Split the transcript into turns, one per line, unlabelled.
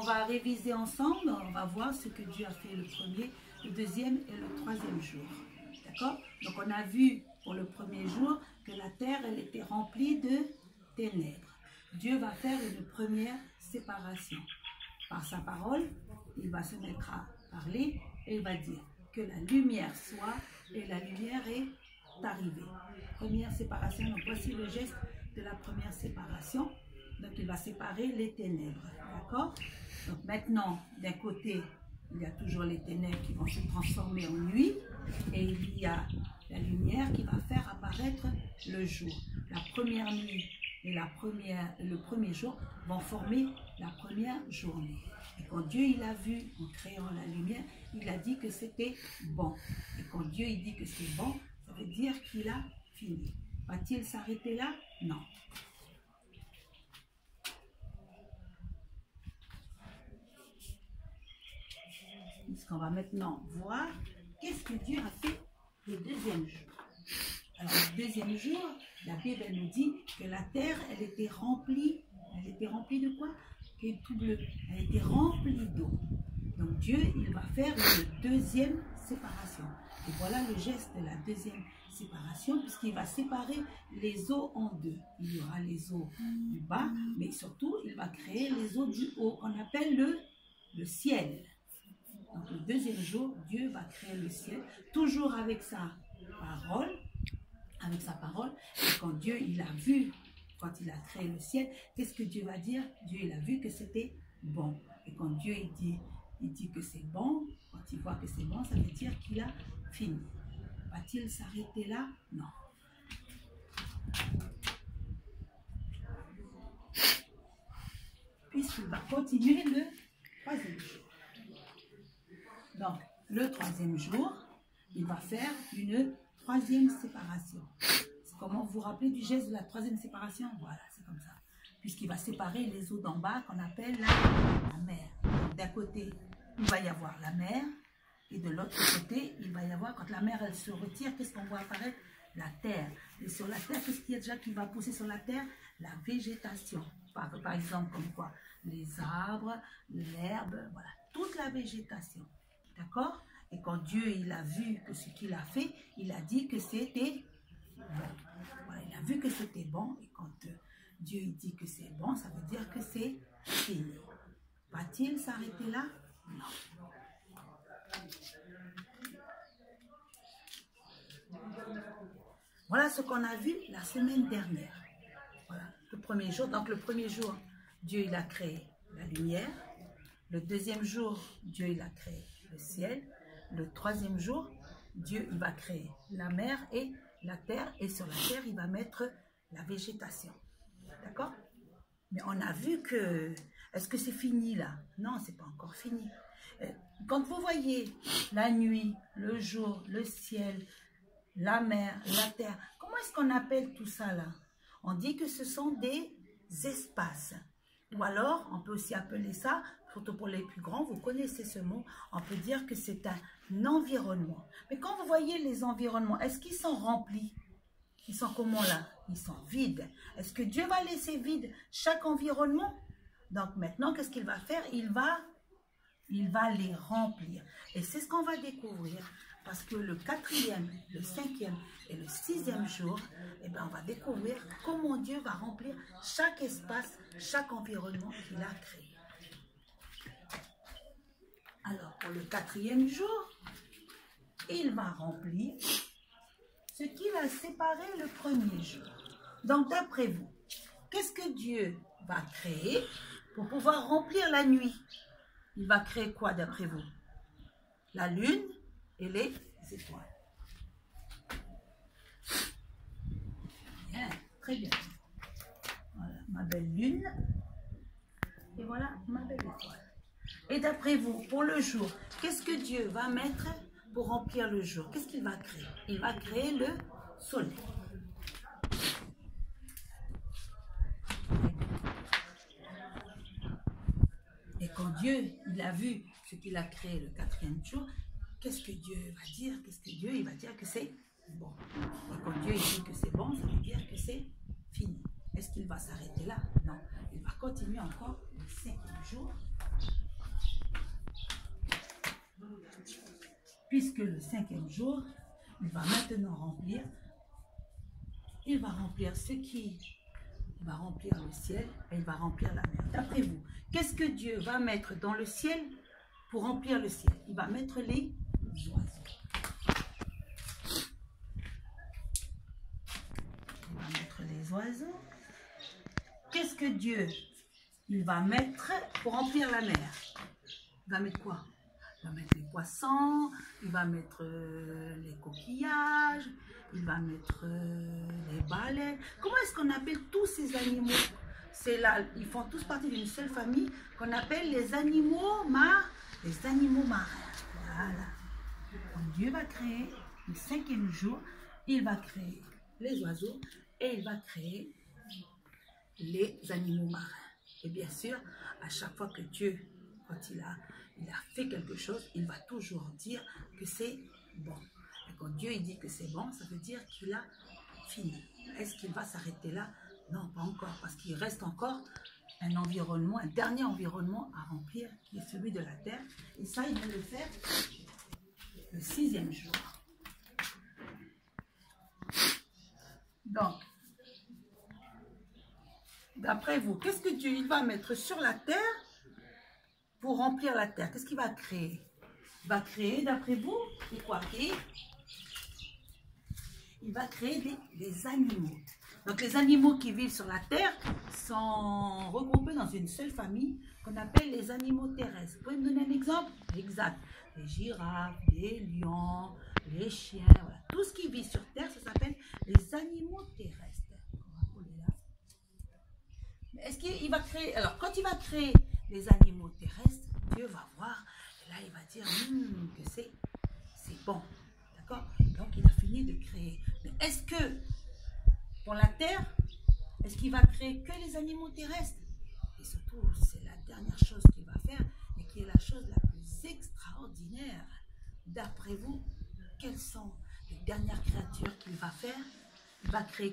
va réviser ensemble, on va voir ce que Dieu a fait le premier, le deuxième et le troisième jour. D'accord? Donc on a vu pour le premier jour que la terre, elle était remplie de ténèbres. Dieu va faire une première séparation. Par sa parole, il va se mettre à parler et il va dire que la lumière soit, et la lumière est arrivée. Première séparation, donc voici le geste de la première séparation. Donc il va séparer les ténèbres, d'accord? Donc maintenant, d'un côté, il y a toujours les ténèbres qui vont se transformer en nuit et il y a la lumière qui va faire apparaître le jour. La première nuit et le premier jour vont former la première journée. Et quand Dieu il a vu en créant la lumière, il a dit que c'était bon. Et quand Dieu il dit que c'est bon, ça veut dire qu'il a fini. Va-t-il s'arrêter là? Non. Puisqu'on va maintenant voir qu'est-ce que Dieu a fait le deuxième jour. Alors, le deuxième jour, la Bible elle nous dit que la terre, elle était remplie de quoi? Qui est tout bleu. Elle était remplie d'eau. Donc Dieu, il va faire une deuxième séparation. Et voilà le geste de la deuxième séparation, puisqu'il va séparer les eaux en deux. Il y aura les eaux du bas, mais surtout, il va créer les eaux du haut, qu'on appelle le ciel. Donc le deuxième jour, Dieu va créer le ciel, toujours avec sa parole. Et quand Dieu, il a vu, quand il a créé le ciel, qu'est-ce que Dieu va dire? Dieu, il a vu que c'était bon. Et quand Dieu, il dit que c'est bon, quand il voit que c'est bon, ça veut dire qu'il a fini. Va-t-il s'arrêter là? Non. Puisqu'il va continuer le troisième jour. Donc, le troisième jour, il va faire une troisième séparation. C'est comment vous vous rappelez du geste de la troisième séparation? Voilà, c'est comme ça. Puisqu'il va séparer les eaux d'en bas qu'on appelle la mer. D'un côté, il va y avoir la mer. Et de l'autre côté, il va y avoir, quand la mer elle se retire, qu'est-ce qu'on voit apparaître? La terre. Et sur la terre, qu'est-ce qu'il y a déjà qui va pousser sur la terre? La végétation. Par exemple, comme quoi? Les arbres, l'herbe, voilà. Toute la végétation. D'accord? Et quand Dieu il a vu que ce qu'il a fait, il a dit que c'était bon. Voilà, il a vu que c'était bon. Et quand Dieu il dit que c'est bon, ça veut dire que c'est fini. Va-t-il s'arrêter là? Non. Voilà ce qu'on a vu la semaine dernière. Voilà, le premier jour. Donc le premier jour, Dieu il a créé la lumière. Le deuxième jour, Dieu il a créé le ciel. Le troisième jour, Dieu il va créer la mer et la terre. Et sur la terre, il va mettre la végétation. D'accord? Mais on a vu que... Est-ce que c'est fini là? Non, c'est pas encore fini. Quand vous voyez la nuit, le jour, le ciel, la mer, la terre, comment est-ce qu'on appelle tout ça là? On dit que ce sont des espaces. Ou alors, on peut aussi appeler ça, surtout pour les plus grands, vous connaissez ce mot, on peut dire que c'est un environnement. Mais quand vous voyez les environnements, est-ce qu'ils sont remplis? Ils sont comment là? Ils sont vides. Est-ce que Dieu va laisser vide chaque environnement? Donc maintenant, qu'est-ce qu'il va faire? Il va les remplir. Et c'est ce qu'on va découvrir. Parce que le quatrième, le cinquième et le sixième jour, eh bien, on va découvrir comment Dieu va remplir chaque espace, chaque environnement qu'il a créé. Alors, pour le quatrième jour, il va remplir ce qu'il a séparé le premier jour. Donc, d'après vous, qu'est-ce que Dieu va créer pour pouvoir remplir la nuit? Il va créer quoi d'après vous? La lune et les étoiles. Bien, très bien. Voilà ma belle lune. Et voilà ma belle étoile. Et d'après vous, pour le jour, qu'est-ce que Dieu va mettre pour remplir le jour? Qu'est-ce qu'il va créer? Il va créer le soleil. Et quand Dieu, il a vu ce qu'il a créé le quatrième jour, qu'est-ce que Dieu va dire? Qu'est-ce que Dieu, il va dire que c'est bon. Et quand Dieu il dit que c'est bon, ça veut dire que c'est fini. Est-ce qu'il va s'arrêter là? Non. Il va continuer encore le cinquième jour. puisque le 5e jour, il va maintenant remplir, il va remplir il va remplir le ciel et il va remplir la mer. D'après vous, qu'est-ce que Dieu va mettre dans le ciel pour remplir le ciel? Il va mettre les oiseaux. Il va mettre les oiseaux. Qu'est-ce que Dieu il va mettre pour remplir la mer? Il va mettre quoi? Il va mettre les poissons, il va mettre les coquillages, il va mettre les baleines. Comment est-ce qu'on appelle tous ces animaux? C'est là, ils font tous partie d'une seule famille qu'on appelle les animaux marins. Voilà. Donc Dieu va créer le 5e jour, il va créer les oiseaux et il va créer les animaux marins. Et bien sûr, à chaque fois que Dieu, quand il a fait quelque chose, il va toujours dire que c'est bon. Et quand Dieu il dit que c'est bon, ça veut dire qu'il a fini. Est-ce qu'il va s'arrêter là? Non, pas encore, parce qu'il reste encore un environnement, un dernier environnement à remplir, qui est celui de la terre. Et ça, il va le faire le 6e jour. Donc, d'après vous, qu'est-ce que Dieu il va mettre sur la terre pour remplir la terre? Qu'est-ce qu'il va créer? Il va créer, d'après vous, quoi? Il va créer des animaux. Donc les animaux qui vivent sur la terre sont regroupés dans une seule famille qu'on appelle les animaux terrestres. Vous pouvez me donner un exemple? Exact. Les girafes, les lions, les chiens, voilà. Tout ce qui vit sur terre, ça s'appelle les animaux terrestres. Est-ce qu'il va créer, alors quand il va créer les animaux terrestres, Dieu va voir, et là il va dire que c'est bon, d'accord? Donc il a fini de créer. Mais est-ce que pour la terre, est-ce qu'il va créer que les animaux terrestres? Et surtout, c'est la dernière chose qu'il va faire et qui est la chose la plus extraordinaire. D'après vous, quelles sont les dernières créatures qu'il va faire? Il va créer